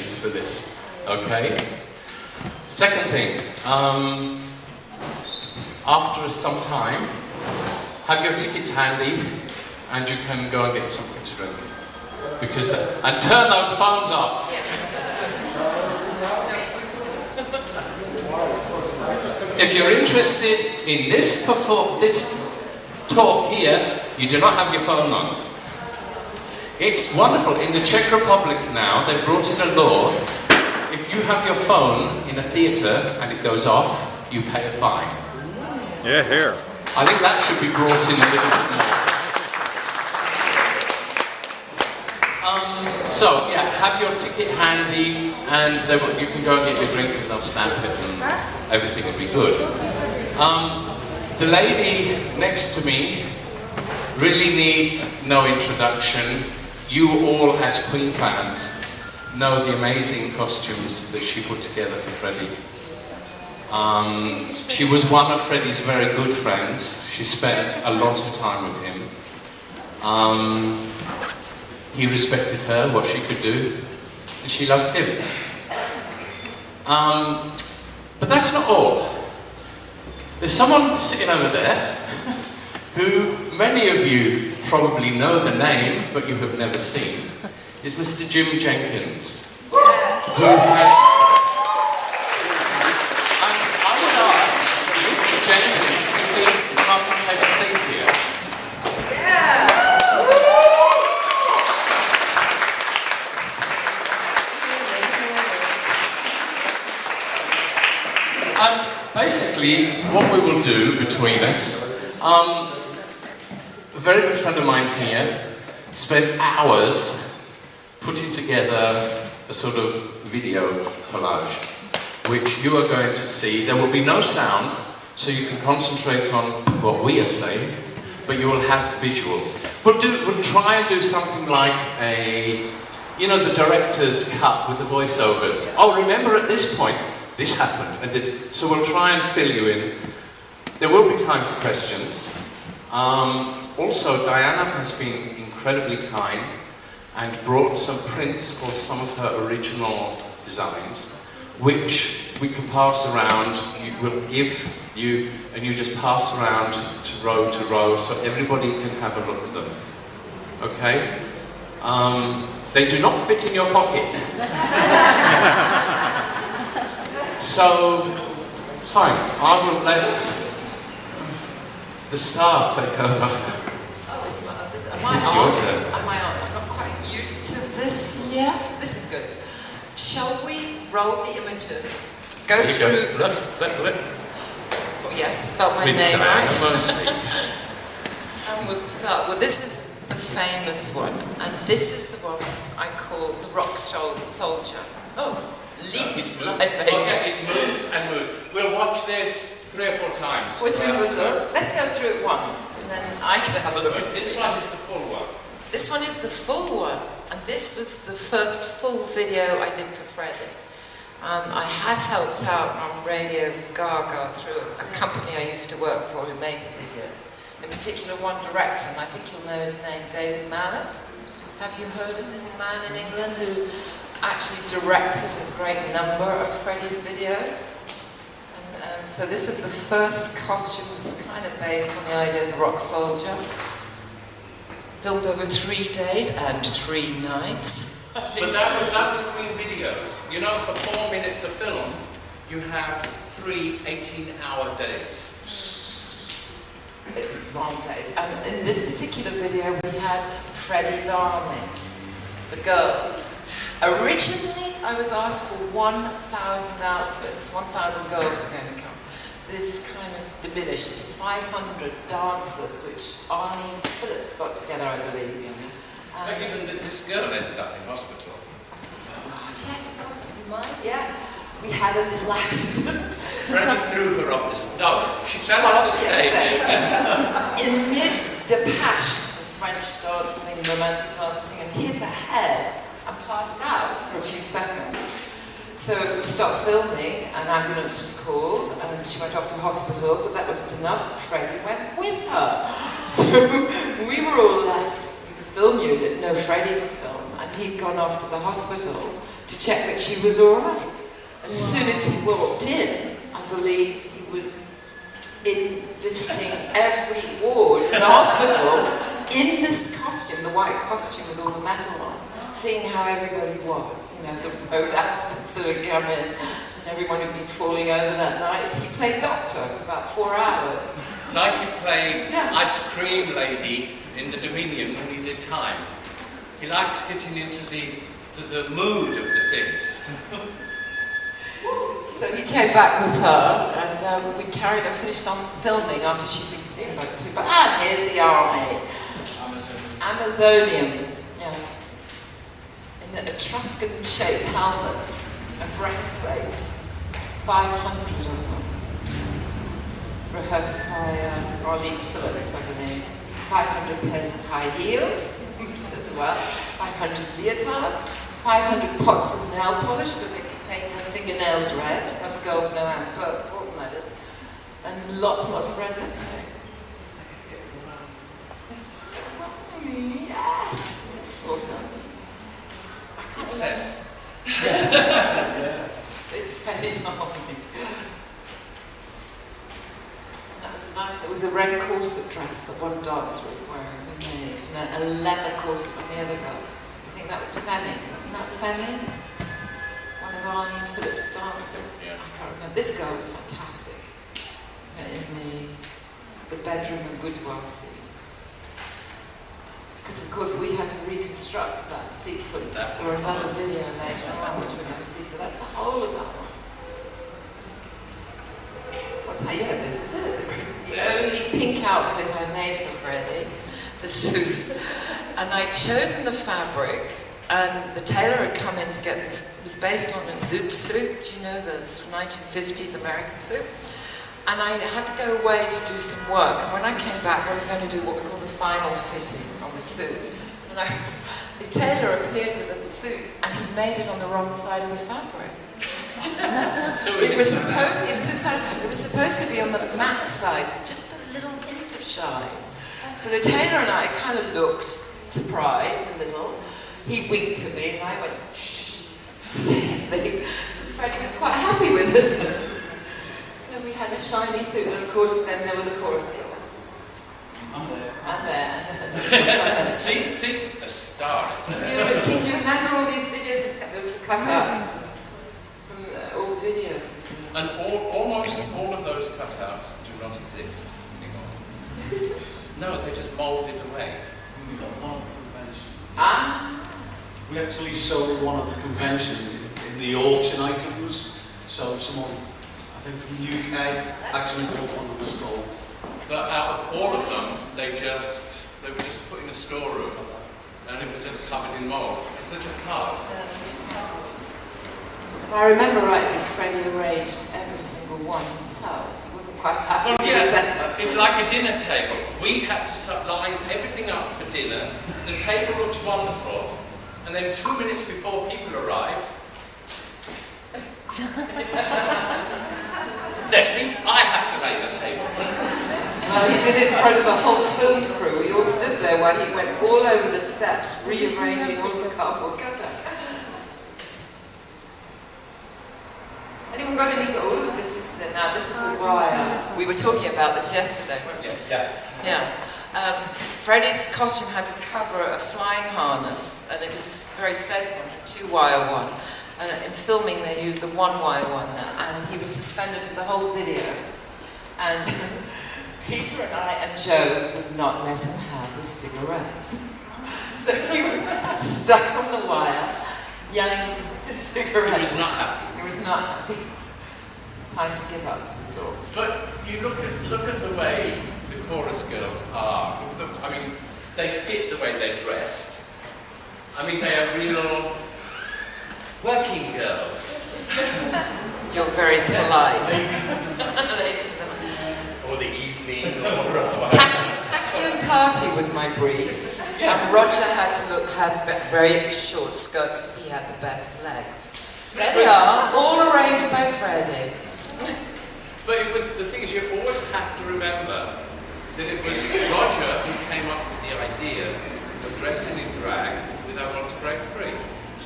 congratulations for this. Okay? Second thing, after some time, have your tickets handy and you can go and get something to drink. Because, and turn those phones off. If you're interested in this talk here, you do not have your phone on. It's wonderful. In the Czech Republic now, they brought in a law. If you have your phone in a theatre and it goes off, you pay a fine. Yeah, here. I think that should be brought in a little bit more. So, yeah, have your ticket handy and you can go and get your drink and they'll stamp it and everything will be good. The lady next to me really needs no introduction. You all, as Queen fans, know the amazing costumes that she put together for Freddie. She was one of Freddie's very good friends. She spent a lot of time with him. He respected her, what she could do, and she loved him. But that's not all. There's someone sitting over there who many of you probably know the name, but you have never seen. Is Mr. Jim Jenkins. Who has... I would ask Mr. Jenkins to please come and take a seat here. Yeah. Basically, what we will do between us, a very good friend of mine here spent hours putting together a sort of video collage, which you are going to see. There will be no sound, so you can concentrate on what we are saying, but you will have visuals. We'll try and do something like the director's cut with the voiceovers. Oh, remember at this point, this happened, so we'll try and fill you in. There will be time for questions. Also, Diana has been incredibly kind and brought some prints of some of her original designs, which we can pass around. We'll give you, and you just pass around to row, so everybody can have a look at them. Okay? They do not fit in your pocket. So, fine, I will let the star take over. Oh, it's your turn. Am I on? I'm not quite used to this yet. This is good. Shall we roll the images? Go through... Look. Oh yes, spell my With name Diane right. Moseley. And we'll start. Well, this is the famous one, and this is the one I call the rock soldier. Oh. It moves and moves. We'll watch this 3 or 4 times. Which we would look. Let's go through it once, and then I can have a look at this one. Is the full one. This one is the full one, and this was the first full video I did for Freddie. I had helped out on Radio Gaga through a company I used to work for who made the videos. In particular, one director, and I think you'll know his name, David Mallet. Have you heard of this man in England who actually directed a great number of Freddie's videos? And, so this was the first costume, was kind of based on the idea of the rock soldier. Filmed over 3 days and 3 nights. But that was Queen videos. You know, for 4 minutes of film, you have 3 18-hour days. Long days. And in this particular video, we had Freddie's army, the girls. Originally, I was asked for 1,000 outfits. 1,000 girls are going to come. This kind of diminished to 500 dancers, which Arnie Phillips got together, I believe. But even this girl ended up in hospital. Oh, yes, of course. Yeah. We had a little accident. Freddie threw her off the... No, she fell off the stage. In mid-depache, French dancing, romantic dancing, and hit her head and passed out for a few seconds. So we stopped filming, an ambulance was called, and she went off to hospital, but that wasn't enough. Freddie went with her. So we were all left with the film unit, no Freddie to film, and he'd gone off to the hospital to check that she was all right. As soon as he walked in, I believe he was in visiting every ward in the hospital in this costume, the white costume with all the metal on, seeing how everybody was, you know, the road accidents that had come in, and everyone had been falling over that night. He played doctor for about 4 hours. Like he played ice cream lady in the Dominion when he did Time. He likes getting into the mood of the things. So he came back with her, and we carried on, finished on filming after she'd been seen by two. But here's the army. Amazonian, yeah. In Etruscan-shaped helmets and breastplates, 500 of them. Rehearsed by Arlene Phillips, I believe. 500 pairs of high heels as well. 500 leotards. 500 pots of nail polish so they can paint their fingernails red. Us girls know how important that is. And lots and lots of red lipstick. Yes, sort of. It's sex. It's very charming. That was nice. It was a red corset dress that one dancer was wearing, and a leather corset on the other girl. I think that was Femi. Wasn't that Femi? One of Arlene Phillips' dancers. Yeah. I can't remember. This girl was fantastic. In the bedroom and boudoir scene. Because of course we had to reconstruct that sequence for another video later on, which we're going to see. So that's the whole of that one. Yeah, this is it. The only pink outfit I made for Freddie, the suit. And I'd chosen the fabric, and the tailor had come in to get this. It was based on a zoot suit, you know, the 1950s American suit. And I had to go away to do some work. And when I came back, I was going to do what we call the final fitting on the suit. And the tailor appeared with the suit, and he made it on the wrong side of the fabric. So it was supposed to be on the matte side, just a little hint of shine. So the tailor and I kind of looked surprised a little. He winked at me, and I went, shh, sadly. Freddie was quite happy with it. So we had a shiny suit, and of course then there were the chorus girls. I'm there. I'm there. See? A star. Can you remember all these videos? There was the cutouts from all the videos. And almost all of those cutouts do not exist anymore. No, they're just moulded away. We got one at the convention. Ah. We actually sold one at the convention in the auction items. So someone, I think from the UK, actually bought one that was gold. But out of all of them, they were just put in a storeroom, and it was just covered in mould, because they're just carved. If I remember rightly, Freddie arranged every single one himself. He wasn't quite happy Well, with yeah, that. it's like a dinner table. We had to line everything up for dinner. The table looks wonderful, and then 2 minutes before people arrive, Desi, I have to lay the table. Well, he did it in front of the whole film crew. We all stood there while he went all over the steps, rearranging all the cardboard cutouts. Anyone got any? Oh, this is the wire. We were talking about this yesterday, weren't we? Yeah. Yeah. Freddie's costume had to cover a flying harness, and it was a very safe one, a 2-wire one. In filming, they used a 1-wire one, and he was suspended for the whole video. And Peter and I and Joe would not let him have his cigarettes. So he was stuck on the wire, yelling for his cigarettes. He was not happy. He was not happy. Time to give up, he thought. But you look at the way the chorus girls are. Look, I mean, they fit the way they're dressed. I mean, they are real working girls. You're very polite. Or the evening, or Tacky and tarty was my brief. Yeah. And Roger had to have very short skirts because he had the best legs. There they are, all arranged by Freddie. But it was, the thing is, you always have to remember that it was Roger who came up with the idea of dressing in drag with because I want to break free.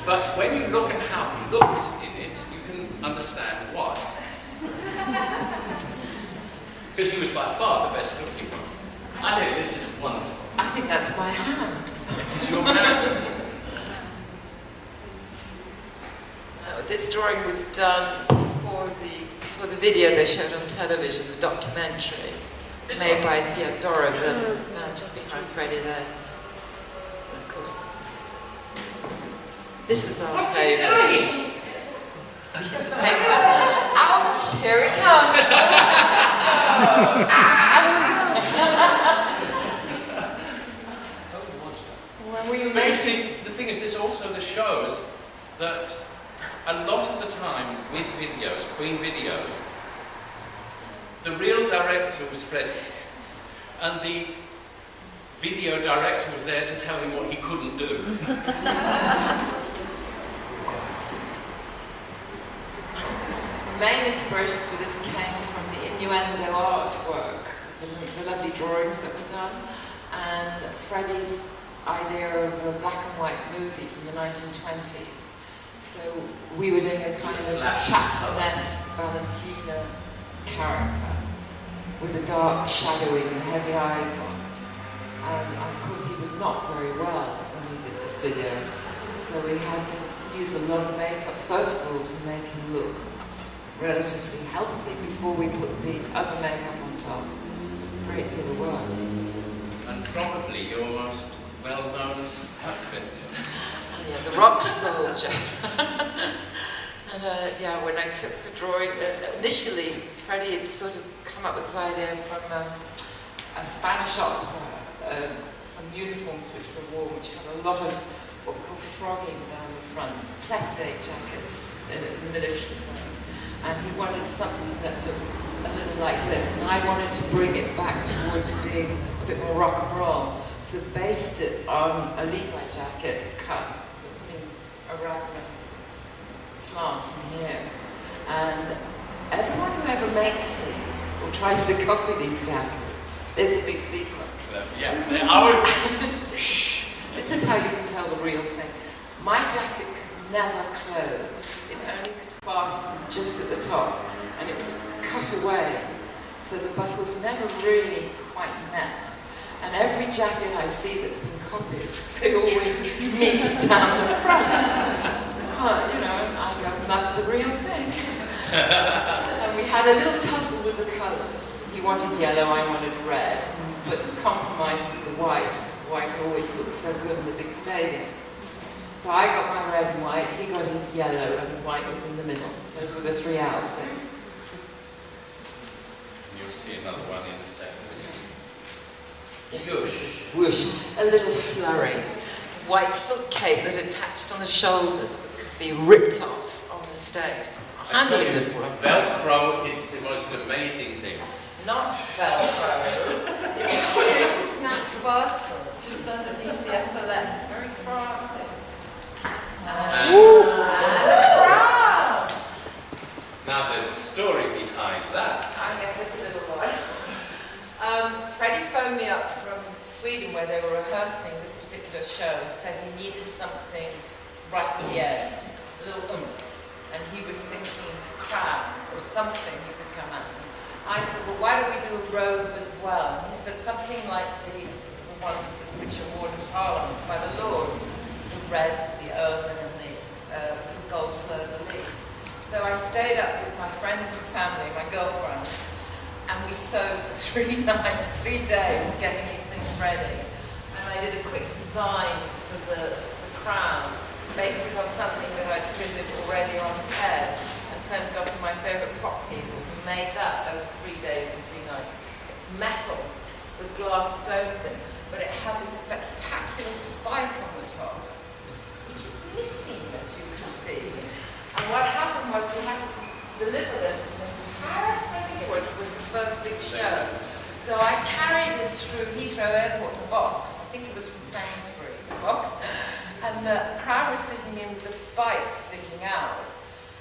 But when you look at how he looked in it, you can understand why. Because he was by far the best looking one. I think this is wonderful. I think that's my hand. It is your hand. This drawing was done for the video they showed on television, the documentary, made by Dora, the man just behind Freddie there. And of course, this is our favourite. Ouch! Here it comes. When were you But you making? see, the thing is, this also shows that a lot of the time with videos, Queen videos, the real director was Freddie, and the video director was there to tell him what he couldn't do. The main inspiration for this came from the innuendo artwork, the lovely drawings that were done, and Freddie's idea of a black and white movie from the 1920s. So we were doing a kind of Chaplin-esque Valentina character with the dark shadowing and heavy eyes on. And of course he was not very well when we did this video, so we had to use a lot of makeup first of all to make him look relatively healthy before we put the other makeup on top for it to work. And probably your most well-known outfit. Yeah, the rock soldier. And yeah, when I took the drawing, initially Freddie had sort of come up with this idea from a Spanish opera, some uniforms which were worn, which had a lot of what we call frogging down the front, plethé jackets in the military term. And he wanted something that looked a little like this, and I wanted to bring it back towards being a bit more rock and roll. So based it on a Levi jacket cut in a raglan slant in here. And everyone who ever makes these or tries to copy these jackets, there's a big secret. Yeah, This is how you can tell the real thing. My jacket could never close. It only could fasten just at the top, and it was cut away. So the buckles never really quite met. And every jacket I see that's been copied, they always meet down the front. You know, I go, not the real thing. And we had a little tussle with the colours. He wanted yellow, I wanted red, but the compromise was the white, because the white always looked so good in the big stadiums. So I got my red and white, he got his yellow, and the white was in the middle. Those were the three outfits. You'll see another one in a second. Yes. Whoosh. Whoosh, a little flurry. White silk cape that attached on the shoulders that could be ripped off on the stage. I tell Handling you, this work. Velcro is the most amazing thing. Not Velcro. It's two snap fasters just underneath the epaulets. Very crafty. And a crown. Now there's a story behind that. I know, there's a little one. Freddie phoned me up from Sweden where they were rehearsing this particular show and said he needed something right at the end, a little oomph. And he was thinking crown or something he could come at. I said, well, why don't we do a robe as well? And he said something like the ones which are worn in Parliament by the lords, the red, the ermine, and the gold fleur-de-lis. So I stayed up with my friends and family, my girlfriends, and we sewed for 3 nights, 3 days, getting these things ready. And I did a quick design for the crown, based it on something that I'd fitted already on his head, and sent it off to my favourite prop people, who made that over 3 days and 3 nights. It's metal with glass stones in, but it had this spectacular spike on the top, which is missing, as you can see. And what happened was we had to deliver this to Paris, I think it was the first big show. So I carried it through Heathrow Airport in a box. I think it was from Sainsbury's, a box. And the crown was sitting in with the spikes sticking out.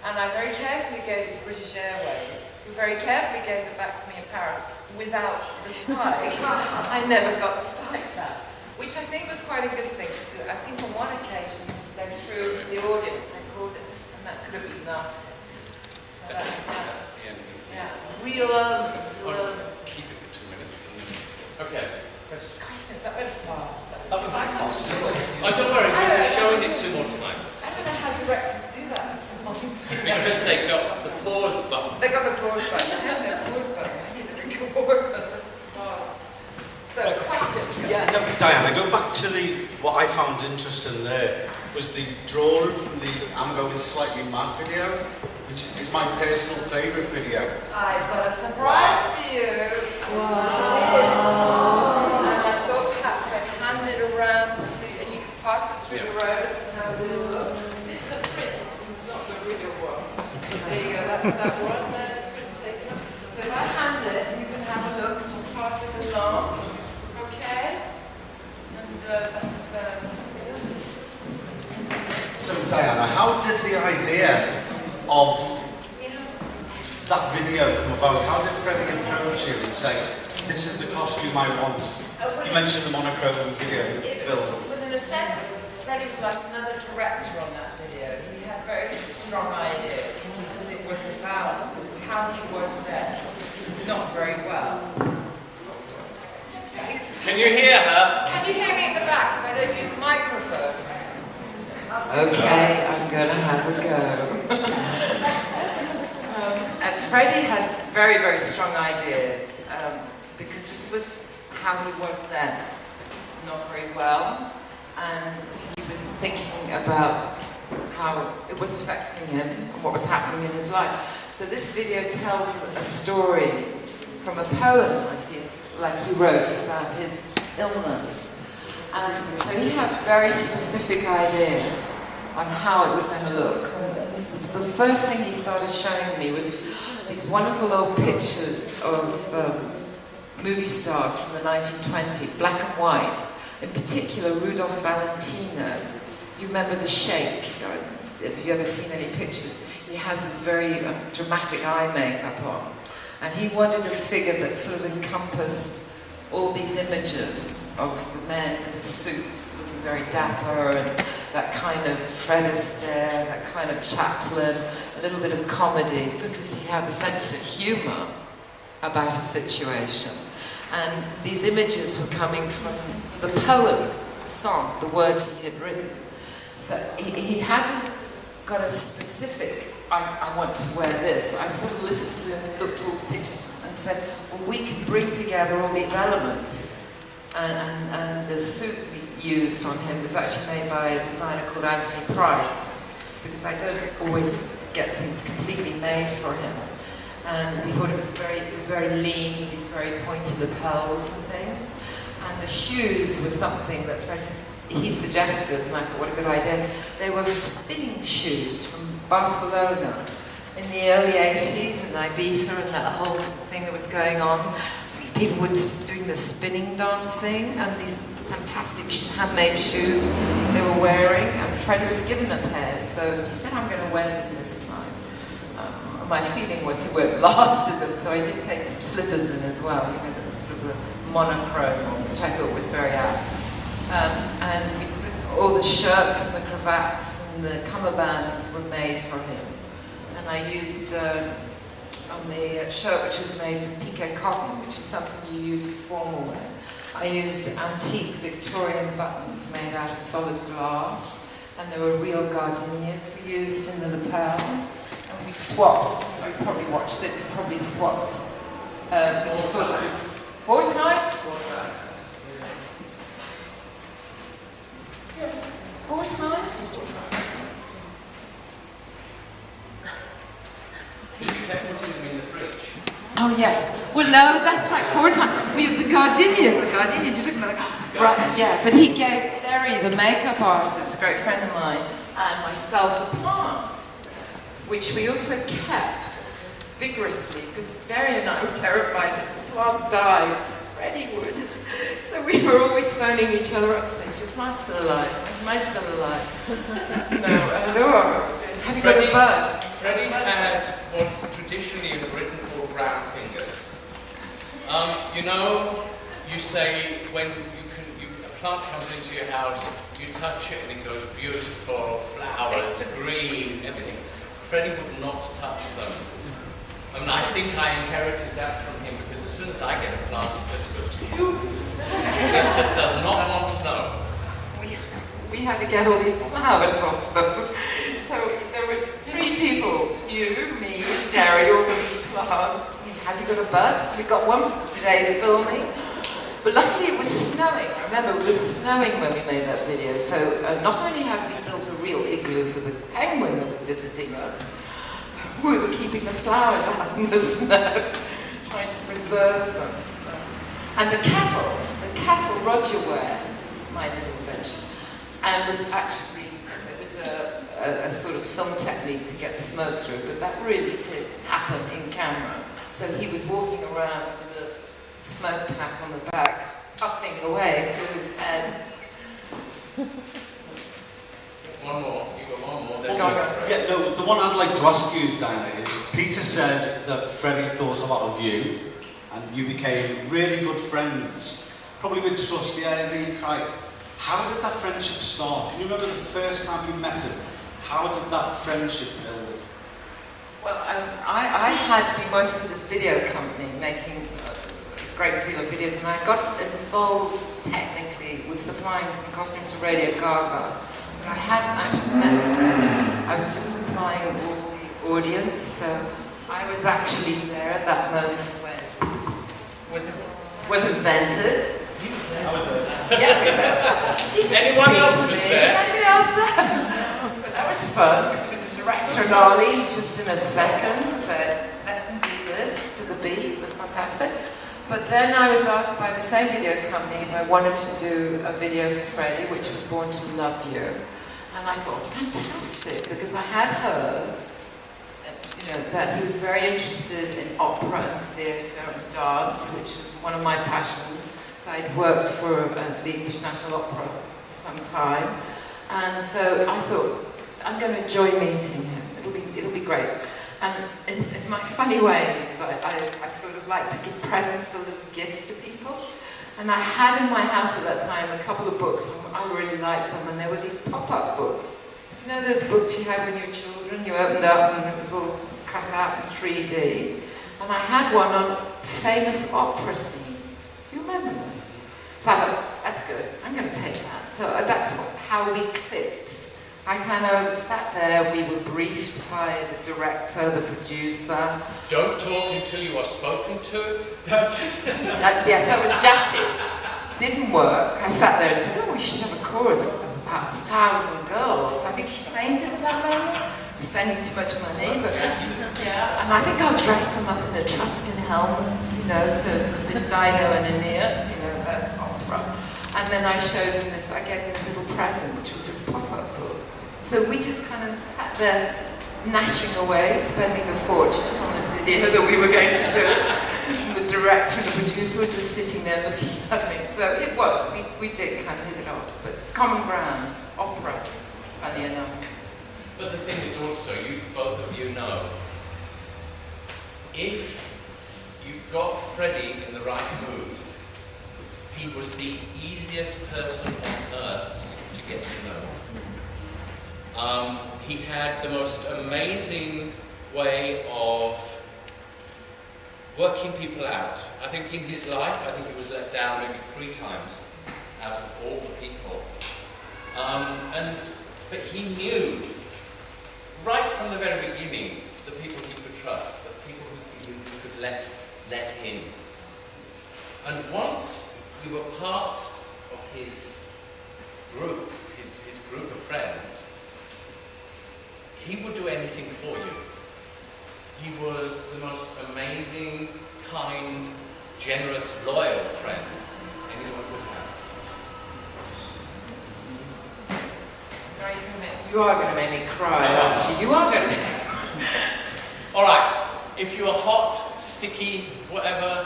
And I very carefully gave it to British Airways, who very carefully gave it back to me in Paris without the spike. I never got the spike back. which I think was quite a good thing, because I think on one occasion they threw the audience, they called it, and that could have been nasty. So That's that, the end. yeah, real Keep it for 2 minutes. Okay. questions, that went fast. That was I can't fast. do it. Oh, don't worry, I we've don't been know. showing it 2 more times. I don't know how directors do that. Because they got the pause button. They got the pause button. I had no pause button. I need to drink a water. So, questions? Yeah, no, Diana, go back to what I found interesting there was the drawing from the I'm Going Slightly Mad video, which is my personal favourite video. I've got a surprise for you. Wow. And I thought perhaps I'd hand it around to, and you can pass it through the rows and have a little look. This is a print, this is not the real one. There you go, that's that one there, print taken. So if I hand it, you can have a look, just pass it along. Okay? And that's, So Diana, how did the idea of that video come about? How did Freddie approach you and say, this is the costume I want? You mentioned the monochrome video film. Well, in a sense, Freddie was like another director on that video. He had very strong ideas because it was about how he was there, which is not very well. Can you hear her? Can you hear me at the back if I don't use the microphone? Okay, I'm going to have a go. And Freddie had very, very strong ideas because this was how he was then, not very well, and he was thinking about how it was affecting him and what was happening in his life. So this video tells a story from a poem, I feel, like he wrote about his illness. And so he had very specific ideas on how it was going to look. And the first thing he started showing me was these wonderful old pictures of movie stars from the 1920s, black and white. In particular, Rudolph Valentino. You remember The Sheikh? Have you ever seen any pictures? He has this very dramatic eye makeup on. And he wanted a figure that sort of encompassed all these images of the men with the suits looking very dapper and that kind of Fred Astaire, that kind of Chaplin, a little bit of comedy, because he had a sense of humour about a situation. And these images were coming from the poem, the song, the words he had written. So he hadn't got a specific, I want to wear this. I sort of listened to him and looked at all the pictures and said, well, we can bring together all these elements. And the suit we used on him was actually made by a designer called Anthony Price, because I don't always get things completely made for him. And we thought it was very lean, these very pointy lapels and things. And the shoes were something that he suggested, and I thought, what a good idea. They were spinning shoes from Barcelona in the early 80s, in Ibiza, and that whole thing that was going on. People were doing the spinning dancing, and these fantastic handmade shoes they were wearing, and Freddie was given a pair, so he said, I'm going to wear them this time. My feeling was he won't last in them, so I did take some slippers in as well, you know, sort of a monochrome one, which I thought was very apt. And all the shirts and the cravats and the cummerbunds were made for him. And I used, on the shirt, which was made from piqué cotton, which is something you use for formal wear, I used antique Victorian buttons made out of solid glass, and there were real gardenias we used in the lapel. And we swapped, you probably watched it, we probably swapped, but you saw that 4 times? 4 times? Did you keep putting them in the fridge? Oh yes. Well no, that's right, 4 times. The gardenias, you're talking about right, yeah, but he gave Derry, the makeup artist, a great friend of mine, and myself a plant, which we also kept vigorously, because Derry and I were terrified that the plant died. Freddie would. So we were always phoning each other up saying, is your plant still alive? Is mine still alive? No, have you got a bud? Freddie had what's traditionally in Britain called brown fingers. You know, you say when you plant comes into your house, you touch it and it goes beautiful, flowers, green, everything. Freddie would not touch them. I mean, I think I inherited that from him because as soon as I get a plant, it just goes, phew. It just does not want to know. We had to get all these flowers off them. So there was 3 people, you, me, Jerry, all these plants. Have you got a bud? We got one for today's filming. But luckily it was snowing. I remember it was snowing when we made that video. So not only had we built a real igloo for the penguin that was visiting us, we were keeping the flowers out in the snow, trying to preserve them. And the kettle Roger wears, this is my little invention, and was actually, it was a sort of film technique to get the smoke through, but that really did happen in camera. So he was walking around with a smoke pack on the back, puffing away through his head. One more, you got one more. Yeah, no, the one I'd like to ask you, Diane, is Peter said that Freddie thought a lot of you, and you became really good friends, probably with trust, yeah, really quite. How did that friendship start? Can you remember the first time you met him? How did that friendship build? Well, I had been working for this video company, making a great deal of videos, and I got involved technically with supplying some costumes for Radio Gaga. But I hadn't actually met Freddie. I was just supplying all the audience, so I was actually there at that moment when it was invented. I was there. Yeah, we were. Anyone else was there? Anybody else there? But that was fun, because with the director and Ollie, just in a second, said, let them do this to the beat. It was fantastic. But then I was asked by the same video company if I wanted to do a video for Freddie, which was Born to Love You. And I thought, fantastic, because I had heard that he was very interested in opera and theatre and dance, which was one of my passions. So I'd worked for the English National Opera for some time. And so I thought, I'm going to enjoy meeting him. It'll be great. And in my funny ways, I sort of like to give presents or little gifts to people. And I had in my house at that time a couple of books, and I really liked them, and there were these pop-up books. You know those books you had when you were children? You opened up and it was all cut out in 3D. And I had one on famous opera scenes. Do you remember them? So I thought, that's good, I'm going to take that. So that's how we clicked. I kind of sat there, we were briefed by the director, the producer. Don't talk until you are spoken to. Yes, that was Jackie. Didn't work. I sat there and said, oh, we should have a chorus of about 1,000 girls. I think she fainted at that moment, spending too much money, but yeah. And I think I'll dress them up in Etruscan helmets, so it's a bit Dido and Aeneas, that opera. And then I showed him this, I gave him this little present, which was this pop-up book. So we just kind of sat there, gnashing away, spending a fortune on this video that we were going to do. And the director and the producer were just sitting there looking at me. So it was, we did kind of hit it off. But common ground, opera, funny enough. But the thing is also, both of you know, if you got Freddie in the right mood, he was the easiest person on earth to get to know. He had the most amazing way of working people out. I think in his life, he was let down maybe 3 times out of all the people. But he knew, right from the very beginning, the people he could trust, the people who could let in. And once you were part of his group, his group of friends, he would do anything for you. He was the most amazing, kind, generous, loyal friend anyone would have. You are going to make me cry, aren't you? You are going to. All right. If you are hot, sticky, whatever,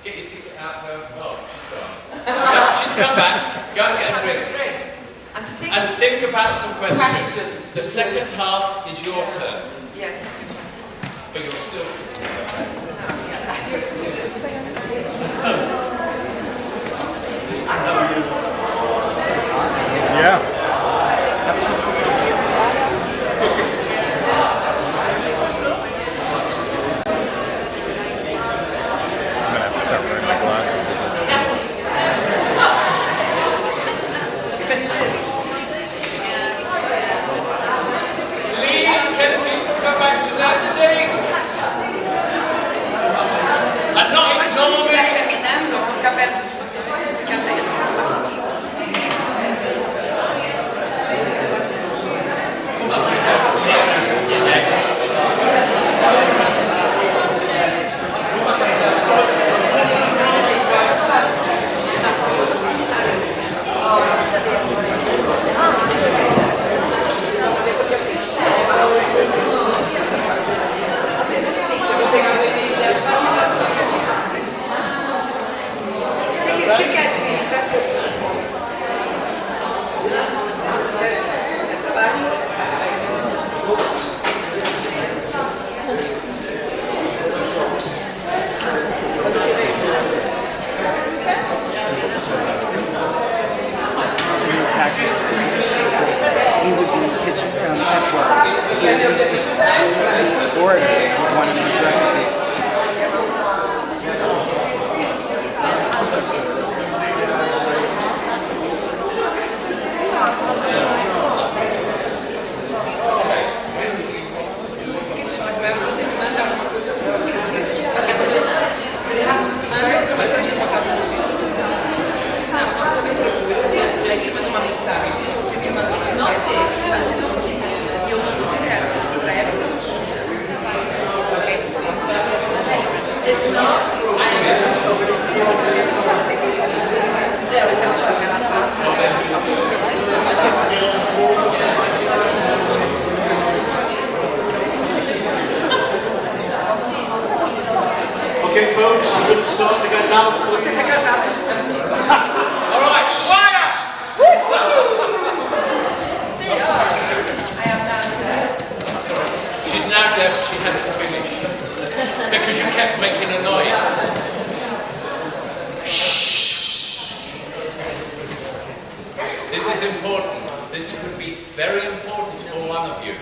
get your ticket out. Go. Oh, she's gone. Yeah, she's come back. Go and get a drink. And think about some questions. The second half is your turn. Yeah, it is your turn. But you're still sitting there. I It's not. Okay, folks, we're going to start again now. All right, quiet! I am now deaf. She's now deaf, she has to finish. Because you kept making a noise. This is important. This could be very important for one of you.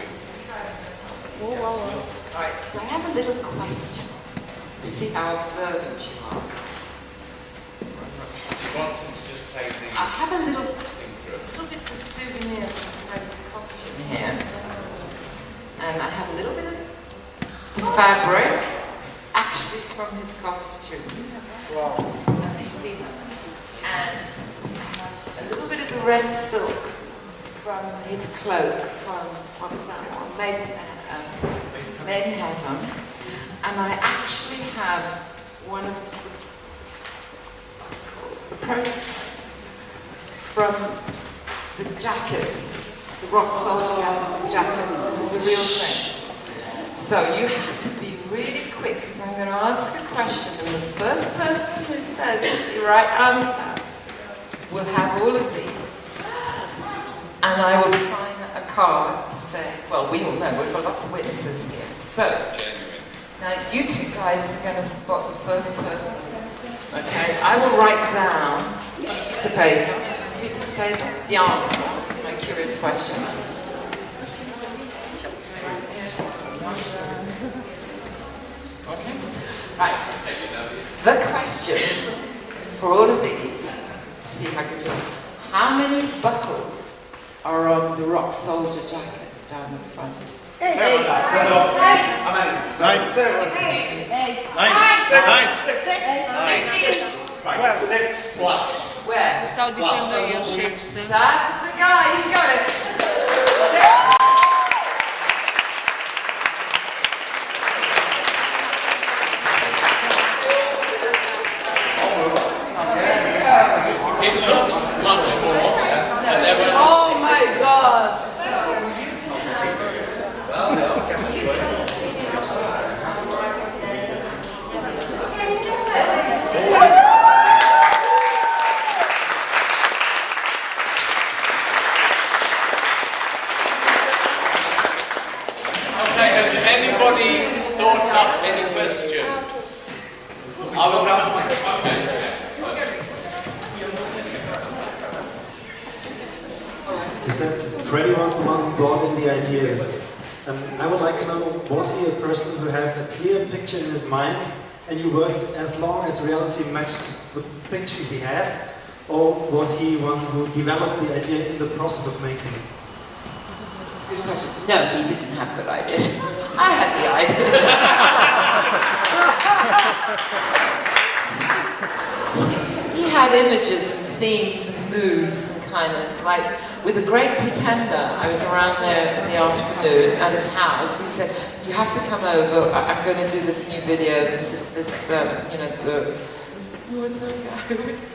Alright, so I have a little question to see how observant you are. Do you want to just play the I have a little thing through? bits of souvenirs from Freddie's costume here. And I have a little bit of fabric, actually from his costumes. Wow. So you see this. And a little bit of the red silk from his cloak from, what was that one? Maidenhead. And I actually have one of the prototypes from the jackets, the rock soldier jackets. This is a real thing. So you have to be really quick because I'm going to ask a question, and the first person who says the right answer will have all of these. And I will sign a card to say, well, we all know, we've got lots of witnesses here. So, now you two guys are going to spot the first person. Okay, I will write down a piece of paper, the answer to my curious question. Okay, right. The question for all of these, see if I can do it. How many buckles are on the rock soldier jackets down the front? 9. 6 plus. Where? Stavo dicendo io, Shakes. That's the guy, he got it. It looks much more. Oh my God! Okay, has anybody thought up any questions? I will now. Okay. You said Freddie was the one who brought in the ideas. I would like to know, was he a person who had a clear picture in his mind and you worked as long as reality matched the picture he had? Or was he one who developed the idea in the process of making it? That's a good question. No, he didn't have good ideas. I had the ideas. He had images and themes and moods and kind of like, with The Great Pretender, I was around there in the afternoon at his house. He said, you have to come over, I'm going to do this new video. This is this, you know, the... Who was that guy? Who was that?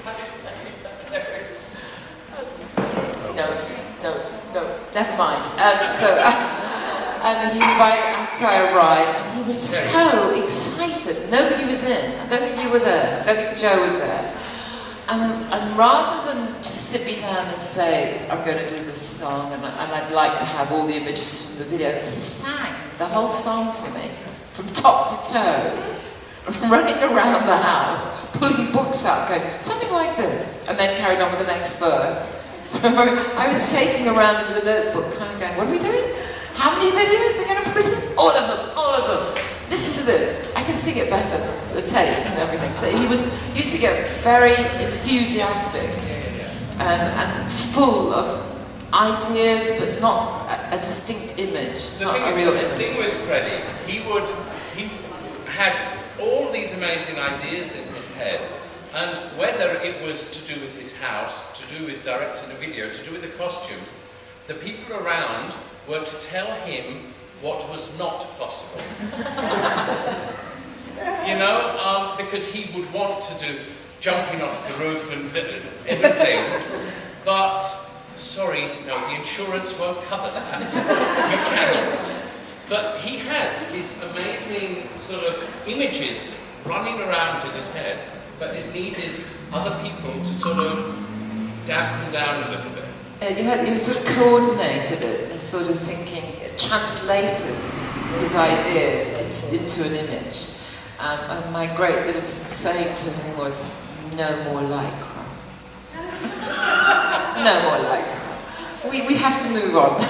No, never mind. And he invited, so I arrived, and he was so excited. Nobody was in. I don't think you were there. I don't think Joe was there. And rather than just sit me down and say, I'm going to do this song, and I'd like to have all the images from the video, he sang the whole song for me, from top to toe, running around the house, pulling books out, going, something like this, and then carried on with the next verse. So I was chasing around with a notebook, kind of going, what are we doing? How many videos are we going to put in? All of them, all of them. Listen to this. I can sing it better, the tape and everything. So he used to get very enthusiastic and full of ideas, but not a distinct image, not a real image. The thing with Freddie, he had all these amazing ideas in his head, and whether it was to do with his house, to do with directing a video, to do with the costumes, the people around were to tell him what was not possible. you know, because he would want to do jumping off the roof and everything, but sorry, no, the insurance won't cover that. You cannot. But he had these amazing sort of images running around in his head, but it needed other people to sort of dampen down a little bit. You sort of coordinated it and sort of thinking, translated his ideas into an image. And my great little saying to him was, no more lycra. No more lycra. We have to move on.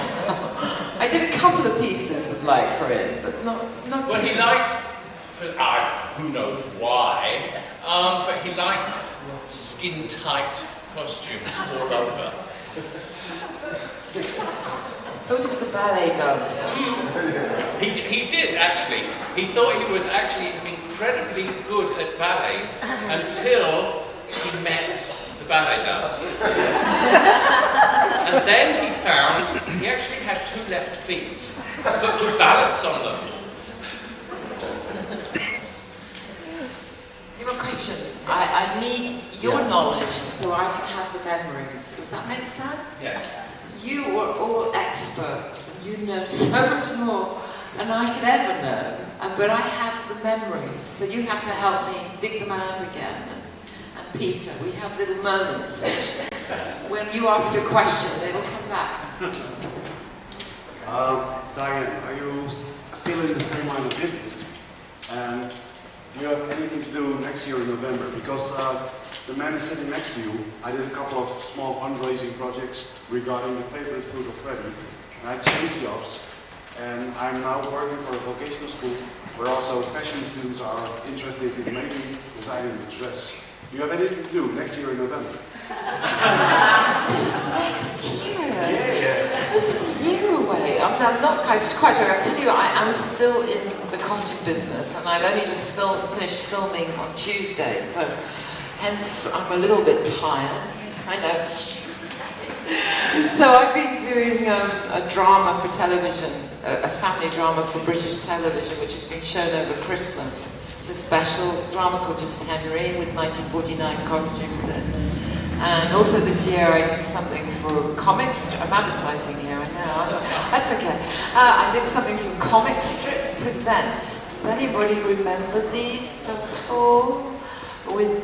I did a couple of pieces with lycra in, but not Well, he liked, who knows why, but he liked skin-tight costumes all over. Thought it was a ballet dancer. He did, actually. He thought he was actually incredibly good at ballet until he met the ballet dancers. And then he found he actually had 2 left feet, but could balance on them. Any more questions? I need your knowledge so I can have the memories. Does that make sense? Yeah. You are all experts, and you know so much more than I could ever know, but I have the memories, so you have to help me dig them out again. And Peter, we have little moments which, when you ask a question, they will come back. Diane, are you still in the same line of business? And do you have anything to do next year in November? Because the man is sitting next to you. I did a couple of small fundraising projects regarding the favorite food of Freddie. And I changed jobs. And I'm now working for a vocational school where also fashion students are interested in maybe designing a dress. Do you have anything to do next year in November? This is next year. Yeah. This is a year away. I'm not quite sure. I tell you, I'm still in the costume business, and I've only just finished filming on Tuesday, so hence I'm a little bit tired. I know. So I've been doing a drama for television, a family drama for British television, which has been shown over Christmas. It's a special drama called Just Henry with 1949 costumes in. And also this year I did something for comics. I'm advertising here, I know. That's okay. I did something for Comic Strip Presents. Does anybody remember these at all? With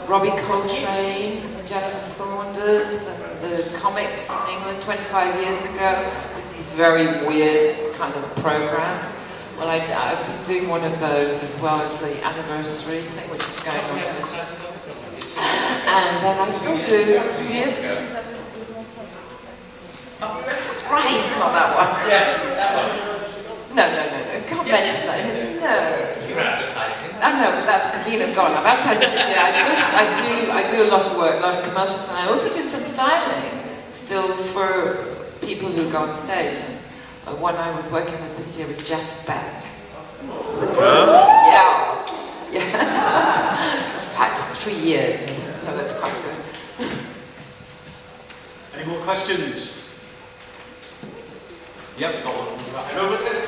Robbie Coltrane, Jennifer Saunders, and the comics in England 25 years ago. With these very weird kind of programs. Well, I've been doing one of those as well as the anniversary thing, which is going on. And then I still do. Oh, right, not that one. Yeah, that one. No, can't mention that. No. You're advertising. I know, but that's convenient gone. I'm advertising this year. I do a lot of work, a lot of commercials, and I also do some styling still for people who go on stage. And one I was working with this year was Jeff Beck. Yeah. In fact, 3 years, so that's quite good. Any more questions? Yep, go on. Right over there.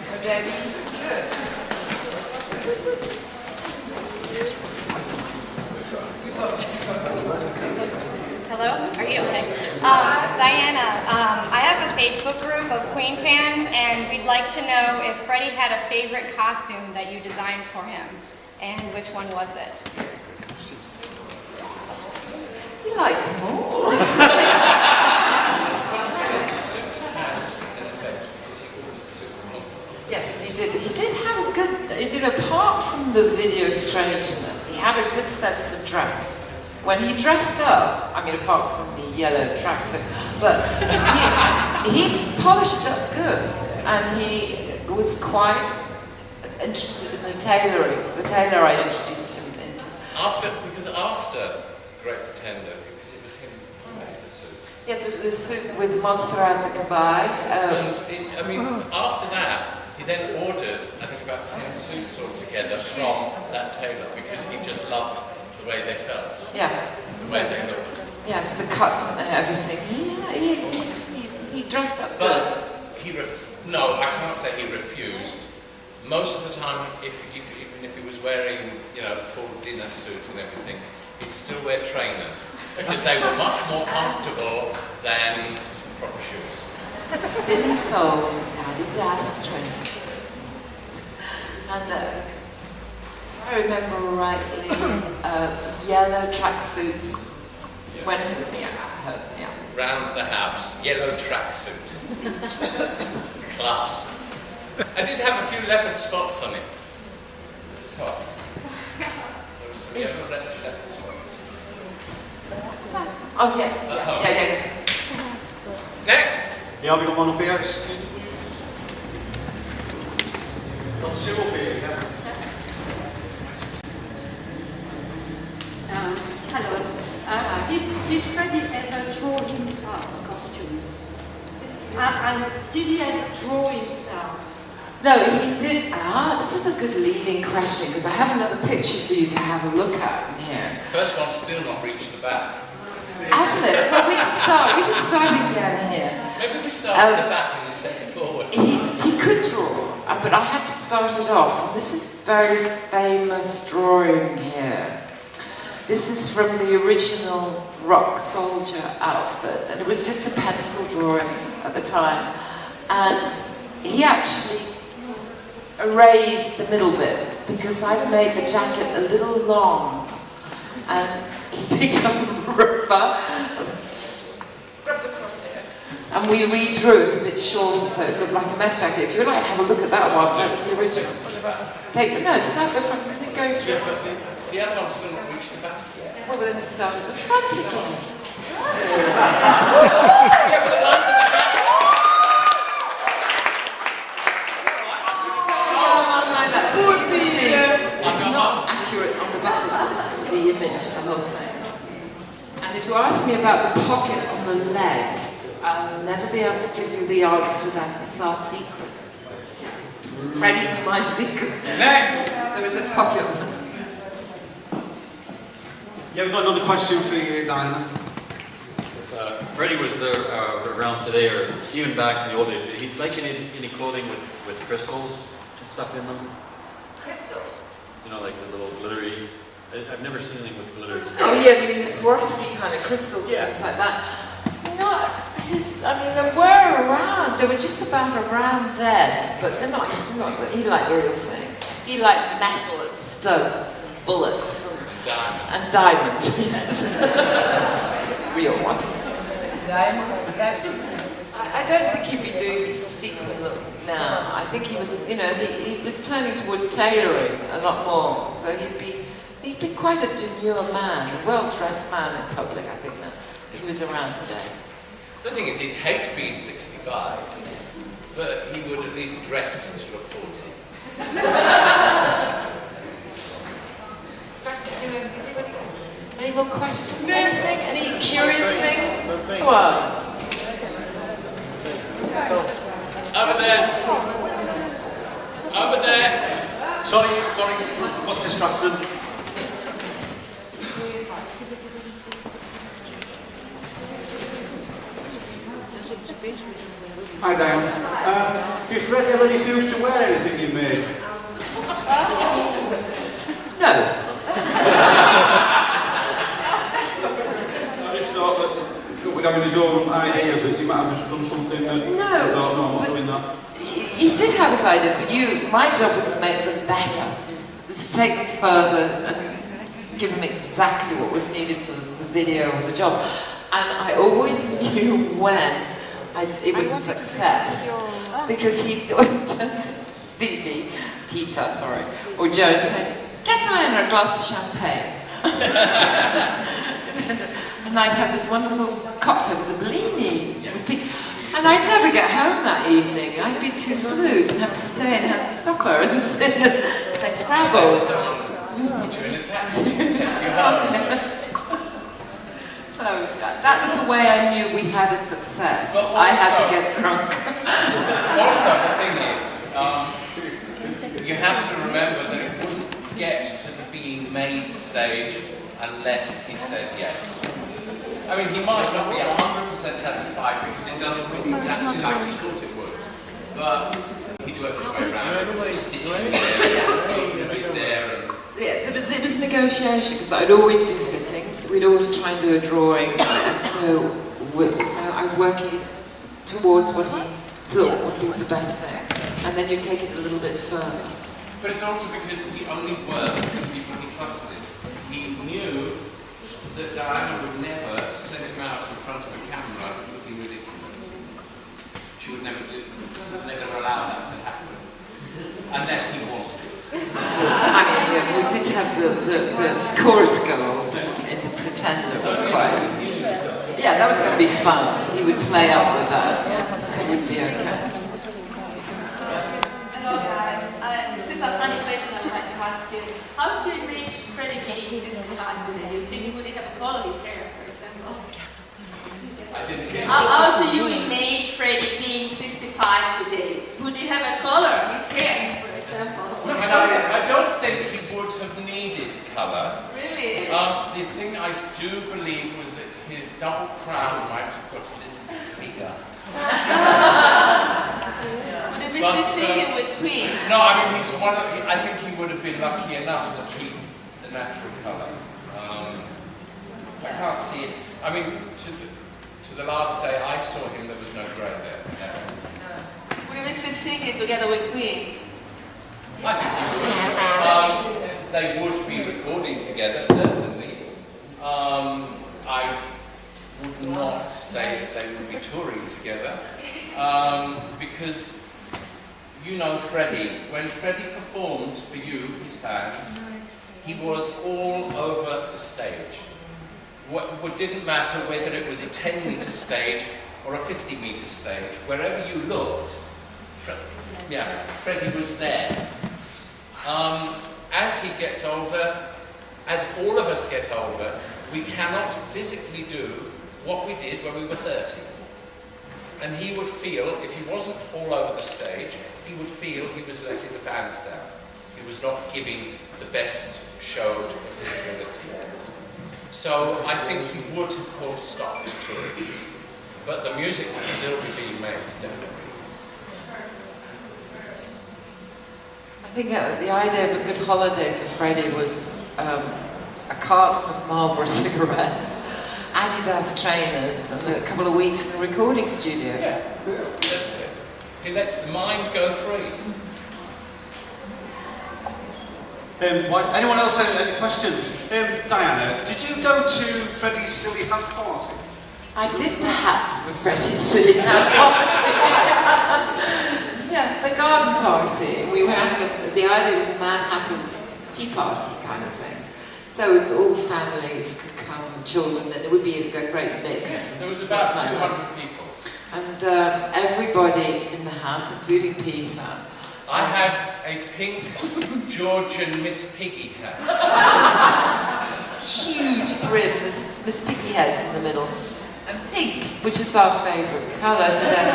So Debbie, this is good. Hello? Are you okay? Diana, I have a Facebook group of Queen fans, and we'd like to know if Freddie had a favorite costume that you designed for him, and which one was it? You like them all. Yes, he did. He did have a good, apart from the video strangeness, he had a good sense of dress. When he dressed up, I mean, apart from the yellow tracksuit, but he polished up good, and he was quite interested in the tailoring. The tailor I introduced him into. Because after Great Pretender, because it was him who made the suit. Yeah, the suit with Montreux at the Cabaret. After that, he then ordered, I think, about 10 suits altogether from that tailor because he just loved the way they felt. Yeah. The way they looked. Yes, the cuts and everything. He dressed up good. But no, I can't say he refused most of the time, even if he was wearing, you know, full dinner suit and everything, he'd still wear trainers because they were much more comfortable than proper shoes. Been sold Adidas trainers. And I remember rightly, yellow tracksuits when he was young. Yeah. Round the house, yellow tracksuit. Class. I did have a few leopard spots on it. Top. There was some yellow leopard spots. Oh yes, yeah. Next. Yeah, we got one up here. Got two up here, yeah. Hello. Did Freddie ever draw himself costumes? And did he ever draw himself? No, he did. This is a good leading question because I have another picture for you to have a look at in here. First one's still not reached the back. Hasn't it? Well, we can start again here. Maybe we start at the back and you set it forward. He could draw, but I had to start it off. This is a very famous drawing here. This is from the original rock soldier outfit, and it was just a pencil drawing at the time. And he actually erased the middle bit because I'd made the jacket a little long, and he picked up a rubber, grabbed across here, and we redrew it a bit shorter so it looked like a mess jacket. If you'd like to have a look at that one, that's the original. Start the front, doesn't it go through? Yeah, but the other one's still not reached the back yet. Well, then we start at the front again. Yeah, but the one's at the back. Like that. So you can see it's not accurate on the back, but this is the image, the whole thing. And if you ask me about the pocket on the leg, I'll never be able to give you the answer to that. It's our secret. Freddie's and my secret. Next! There was a pocket on the Yeah, we've got another question for you, Diane. Freddie was around today, or even back in the old days, did he like any clothing with crystals and stuff in them? crystals. You know, like the little glittery. I've never seen anything with glitter. Oh yeah, I mean the Swarovski kind of crystals and things like that. They were around. They were just about around then, but they're not. He liked the real thing. He liked metal and stones and bullets and diamonds. Yes. Real one. Diamonds. I don't think he'd be doing the sequin look now. I think he was, he was turning towards tailoring a lot more. So he'd be quite a demure man, a well-dressed man in public. I think that if he was around today. The thing is, he'd hate being 65, but he would at least dress to look 40. Any more questions? Anything? Any curious things? Come on. Over there. Over there. Sorry, got distracted. Hi Diane. Did Freddie ever refuse to wear anything you made? No. I just thought that with having his own ideas that you might have just done something that No, I thought, no, I'm not doing that. He did have his ideas, but my job was to make them better. It was to take them further and give them exactly what was needed for the video or the job. And I always knew when it was a success, because he'd turn to Peter, or Joe, and say, "Get Diana a glass of champagne." And I'd have this wonderful cocktail, it was a Bellini. And I'd never get home that evening. I'd be too sleep and have to stay and have supper and sit and play Scrabble. So that was the way I knew we had a success. Also, I had to get drunk. Also, the thing is, you have to remember that it wouldn't get to the being made stage unless he said yes. I mean, he might not be 100% satisfied because it doesn't look exactly like he thought it would. But he'd work his way around, stitching there, and Yeah, it was negotiation because I'd always do fittings. We'd always try and do a drawing, and so I was working towards what he thought would be the best thing, and then you take it a little bit further. But it's also because he only worked with people he trusted. He knew that Diana would never send him out in front of a camera looking ridiculous. She would never allow that to happen, unless he wanted it. I mean, we did have the chorus girls in the Pretender were quite. Yeah, that was going to be fun. He would play up with that. It would be okay. Hello guys. This is a funny question I would like to ask you. How do you image Freddie being 65 today? You think he would have a color his hair, for example? I didn't get it. How do you image Freddie being 65 today? Would he have a color his hair, for example? Well, I don't think he would have needed colour. Really? The thing I do believe was that his double crown might have got a little bigger. Would he be singing with Queen? No, I mean, he's one of I think he would have been lucky enough to keep the natural colour. I can't see it. I mean, to the last day I saw him, there was no grey there. No. Would he be singing together with Queen? I think he would. They would be recording together, certainly. I would not say that they would be touring together, because you know Freddie. When Freddie performed for you, his fans, he was all over the stage. What didn't matter whether it was a 10-metre stage or a 50-metre stage. Wherever you looked, Freddie was there. As he gets older, as all of us get older, we cannot physically do what we did when we were 30. And he would feel, if he wasn't all over the stage, he would feel he was letting the fans down. He was not giving the best show of his ability. So I think he would have called a stop to touring. But the music would still be being made, definitely. I think the idea of a good holiday for Freddie was a carton of Marlboro cigarettes, Adidas trainers, and a couple of weeks in a recording studio. Yeah, that's it. He lets the mind go free. Anyone else have any questions? Diana, did you go to Freddie's silly hat party? I did the hats for Freddie's silly hat party. Yeah, the garden party. We were having the idea was a Mad Hatter's tea party kind of thing. So all families could come, children, and it would be a great mix. Yeah, there was about 200 people. And everybody in the house, including Peter. I had a pink Georgian Miss Piggy hat. Huge brim with Miss Piggy heads in the middle. And pink, which is our favourite colour today.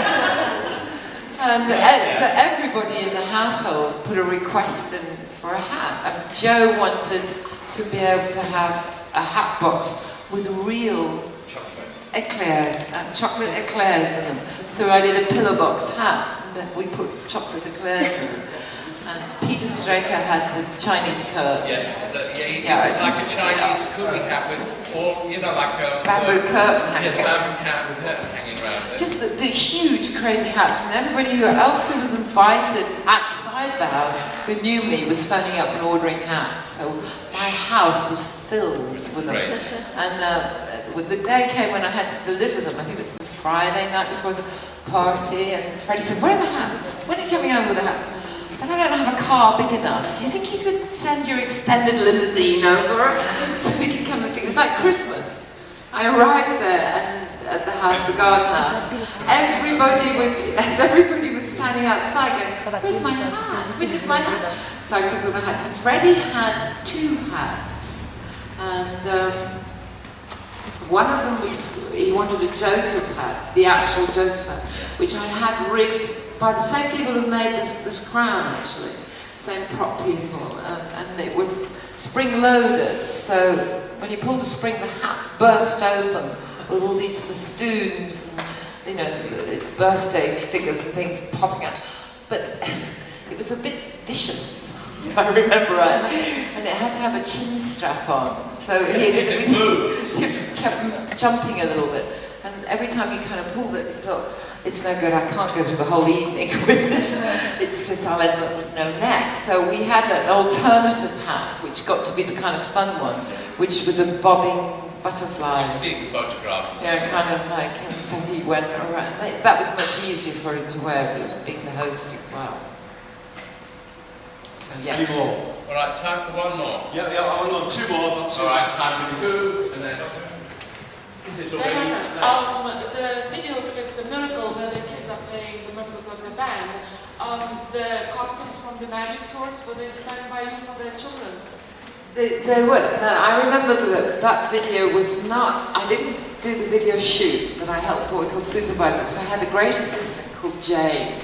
And so everybody in the household put a request in for a hat. And Joe wanted to be able to have a hat box with real eclairs, chocolate eclairs in them. So I did a pillow box hat, and then we put chocolate eclairs in them. And Peter Straker had the Chinese curtain. Yes, it's like a Chinese coolie hat with all, you know, like a bamboo curtain hanging. Yeah, bamboo curtain hanging around it. Just the huge, crazy hats, and everybody else who was invited outside the house who knew me was phoning up and ordering hats. So my house was filled with them. And when the day came when I had to deliver them, I think it was the Friday night before the party, and Freddie said, "Where are the hats? When are you coming home with the hats?" And I don't have a car big enough. Do you think you could send your extended limousine over so we could come and see? It was like Christmas. I arrived there and at the house, the garden house. Everybody was standing outside going, "Where's my hat? Which is my hat?" So I took all the hats. And Freddie had two hats. And one of them was, he wanted a Joker's hat, the actual Joker's hat, which I had rigged by the same people who made this crown, actually. Same prop people. And it was spring-loaded, so when you pulled the spring, the hat burst open with all these festoons and, you know, its birthday figures and things popping out. but it was a bit vicious, if I remember right, and it had to have a chin strap on, so he kept jumping a little bit, and every time he kind of pulled it, he thought, it's no good, I can't go through the whole evening with this, it's just I'll end up with no neck. So we had an alternative hat, which got to be the kind of fun one, which with the bobbing butterflies. I've seen the photographs. Yeah, kind of like, and so he went around. That was much easier for him to wear, because he was being the host as well. So yes. Any more? All right, time for one more. Yeah, I want to two more. Not two. All right, time for two, and then... Is this already? The video clip, The Miracle, where the kids are playing the members of the band, the costumes from the magic tours, were they designed by you for the children? They were. No, I remember that video was not, I didn't do the video shoot, but I helped what we call supervisor, because I had a great assistant called Jane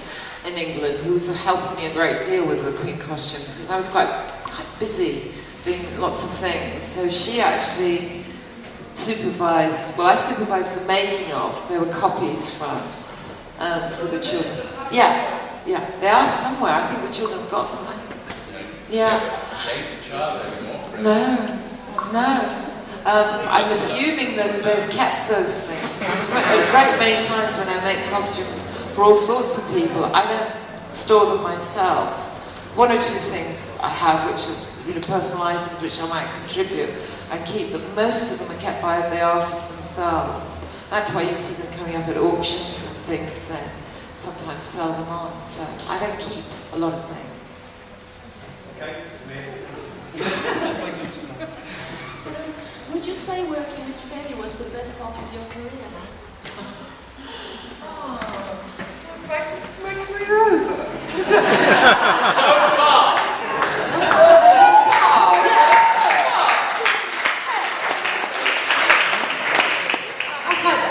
in England, who was helping me a great deal with the Queen costumes, because I was quite busy doing lots of things. So she actually supervised, well, I supervised the making of. There were copies from for the children. Yeah, they are somewhere. I think the children have got them. Yeah. No. I'm assuming that they've kept those things. I've spent a great many times when I make costumes for all sorts of people. I don't store them myself. One or two things I have, which is personal items which I might contribute, I keep, but most of them are kept by the artists themselves. That's why you see them coming up at auctions and things, and sometimes sell them on. So I don't keep a lot of things. Okay. Would you say working with Freddie was the best part of your career? It's my career over. So far!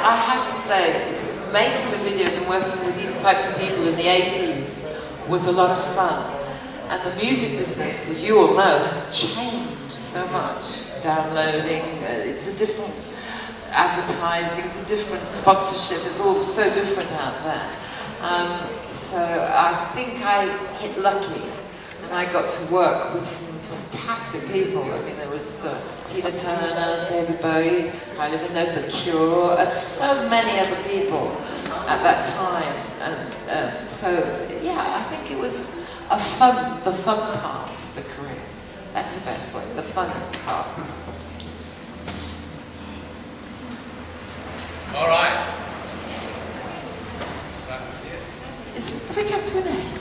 I have to say, making the videos and working with these types of people in the 80s was a lot of fun. And the music business, as you all know, has changed so much. Downloading, it's a different advertising, it's a different sponsorship, it's all so different out there. So I think I hit lucky, and I got to work with some fantastic people. I mean, there was Tina Turner, David Bowie, Kylie Minogue, The Cure, and so many other people at that time. And so, yeah, I think it was the fun part of the career. That's the best way, the fun part. All right. That's it. Have we come to an end?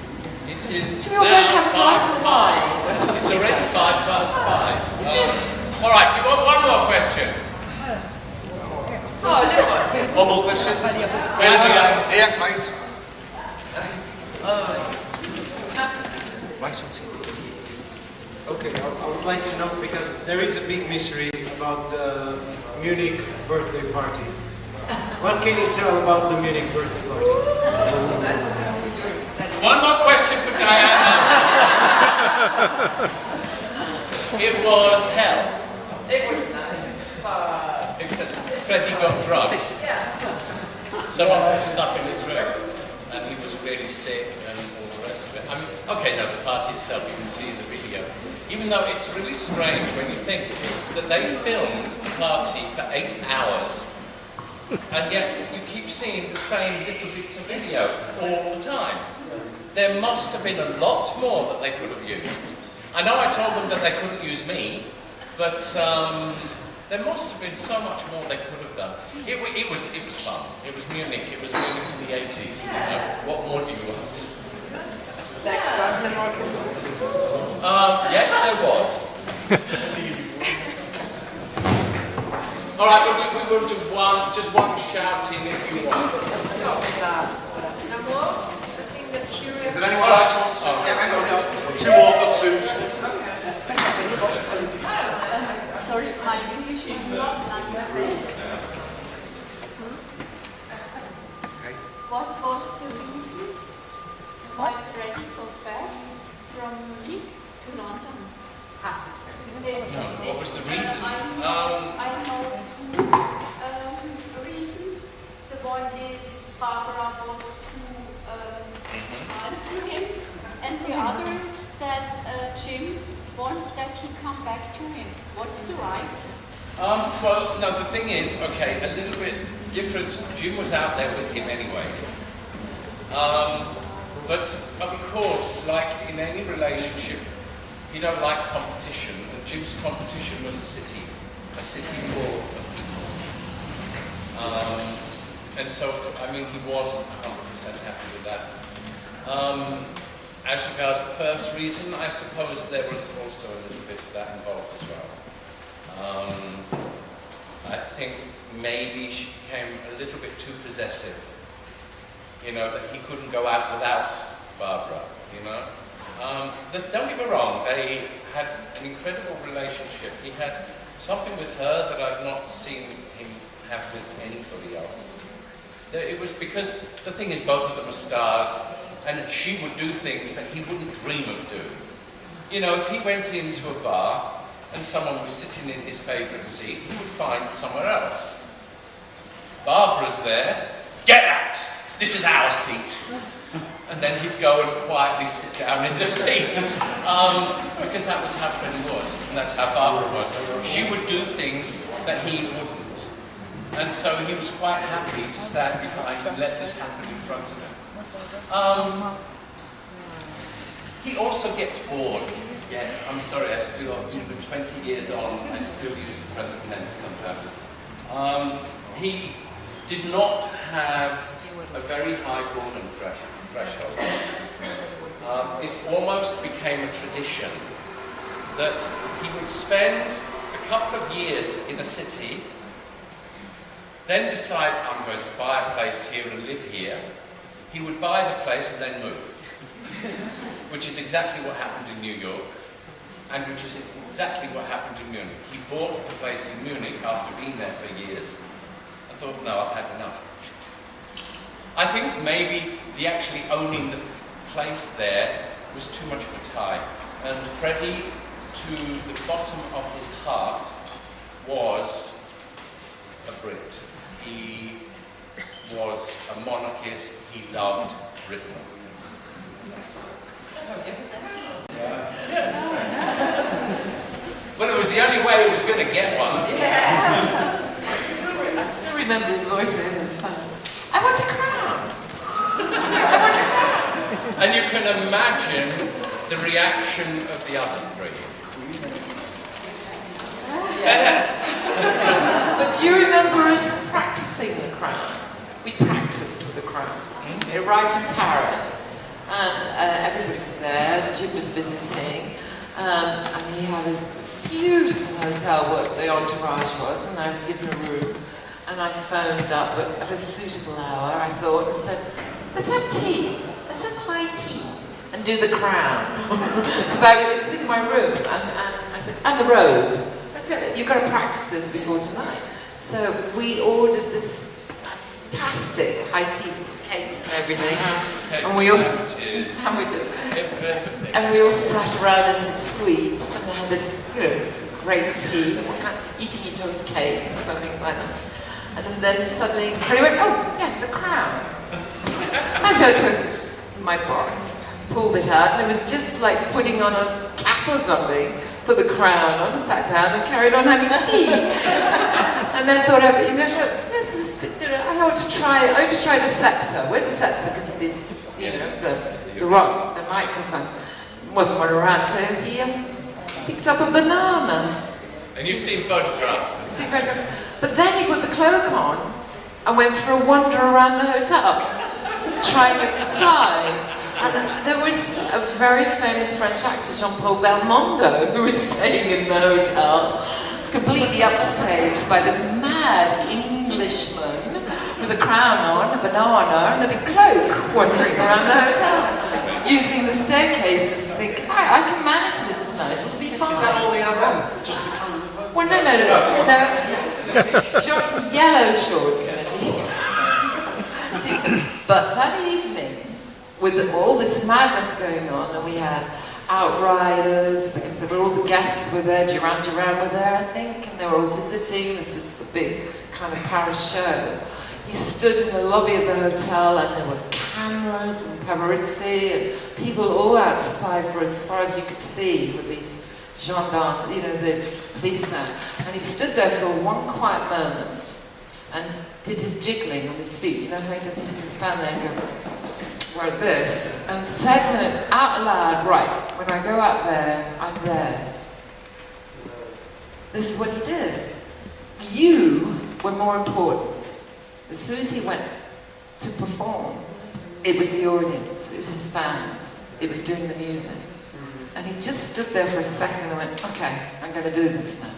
It is Do we all go have a glass of wine? It's already 5:05. All right, do you want one more question? Oh, look. One more question. Where's he going? Here, mate. Okay, I would like to know, because there is a big mystery about the Munich birthday party. What can you tell about the Munich birthday party? One more question for Diane. It was hell. It was nice. Except Freddie got drugged. Someone put stuff in his room, and he was really sick and all the rest of it. I mean, okay, now the party itself you can see in the video. Even though it's really strange when you think that they filmed the party for 8 hours, and yet you keep seeing the same little bits of video all the time. There must have been a lot more that they could have used. I know I told them that they couldn't use me, but there must have been so much more they could have done. It was fun. It was Munich. It was Munich in the 80s. You know, what more do you want? Sex, drugs, and rock and roll. Yes, there was. All right, we will do just one shouting if you want. Is there anyone else who wants to? Yeah, hang on. 2 more for 2. Sorry, my English is not the best. Okay. What was the reason why Freddie got back from Munich to London? What was the reason? I know two reasons. The one is Barbara was too kind to him, the others that Jim wants that he come back to him? What's the right? Well, no, the thing is, okay, a little bit different. Jim was out there with him anyway. But of course, like in any relationship, you don't like competition, and Jim's competition was a city full of people. And so, I mean, he wasn't 100% happy with that. As regards the first reason, I suppose there was also a little bit of that involved as well. I think maybe she became a little bit too possessive. You know, that he couldn't go out without Barbara, you know. Don't get me wrong, they had an incredible relationship. He had something with her that I've not seen him have with anybody else. It was because, the thing is, both of them are stars, and she would do things that he wouldn't dream of doing. You know, if he went into a bar and someone was sitting in his favourite seat, he would find somewhere else. Barbara's there, get out! This is our seat. And then he'd go and quietly sit down in the seat. Because that was how Freddie was, and that's how Barbara was. She would do things that he wouldn't. And so he was quite happy to stand behind and let this happen in front of him. He also gets bored. Yes, I'm sorry, I still, even 20 years on, I still use the present tense sometimes. He did not have a very high boredom threshold. It almost became a tradition that he would spend a couple of years in a city, then decide, I'm going to buy a place here and live here. He would buy the place and then move. Which is exactly what happened in New York, and which is exactly what happened in Munich. He bought the place in Munich after being there for years, and thought, no, I've had enough. I think maybe the actually owning the place there was too much of a tie. And Freddie, to the bottom of his heart, was a Brit. He was a monarchist. He loved Britain. Yes. Well, it was the only way he was going to get one. Yeah. I still remember his voice in the phone. I want a crown. I want a crown. And you can imagine the reaction of the other three. Yes. But do you remember us practicing the crown? We practiced with the crown. We arrived in Paris, and everybody was there. Jim was visiting, and he had this beautiful hotel where the entourage was, and I was given a room. And I phoned up at a suitable hour, I thought, and said, let's have tea. Let's have high tea and do the crown. Because it was in my room, and I said, and the robe. You've got to practice this before tonight. So we ordered this fantastic high tea cakes and everything. And we all and we all sat around in the suites and had this, you know, great tea, eating each other's cake or something like that. And then suddenly Freddie went, oh, yeah, the crown. And so my boss pulled it out, and it was just like putting on a cap or something. Put the crown on, sat down, and carried on having tea. And then thought, I ought to try the scepter. Where's the scepter? Because it's, you know, the microphone. Wasn't one around, so he picked up a banana. And you've seen photographs. But then he put the cloak on and went for a wander around the hotel, trying the size. And there was a very famous French actor, Jean-Paul Belmondo, who was staying in the hotel, completely upstaged by this mad Englishman with a crown on, a banana, and a big cloak wandering around the hotel, using the staircases to think, I can manage this tonight, it'll be fine. Is that all they have on? Just the crown and the cloak? Well, no. Shorts, yellow shorts and a t-shirt. But that evening, with all this madness going on, and we had outriders, because there were all the guests were there, Duran Duran were there, I think, and they were all visiting. This was the big kind of Paris show. He stood in the lobby of the hotel, and there were cameras and paparazzi and people all outside for as far as you could see with these gendarmes, you know, the policemen. And he stood there for one quiet moment and did his jiggling on his feet. You know how he just used to stand there and go like this, and said to him out loud, right, when I go out there, I'm theirs. This is what he did. You were more important. As soon as he went to perform, it was the audience, it was his fans, it was doing the music. And he just stood there for a second and went, okay, I'm going to do this now.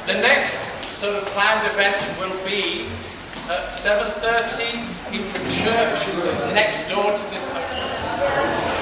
The next sort of planned event will be at 7:30 in the church that's next door to this.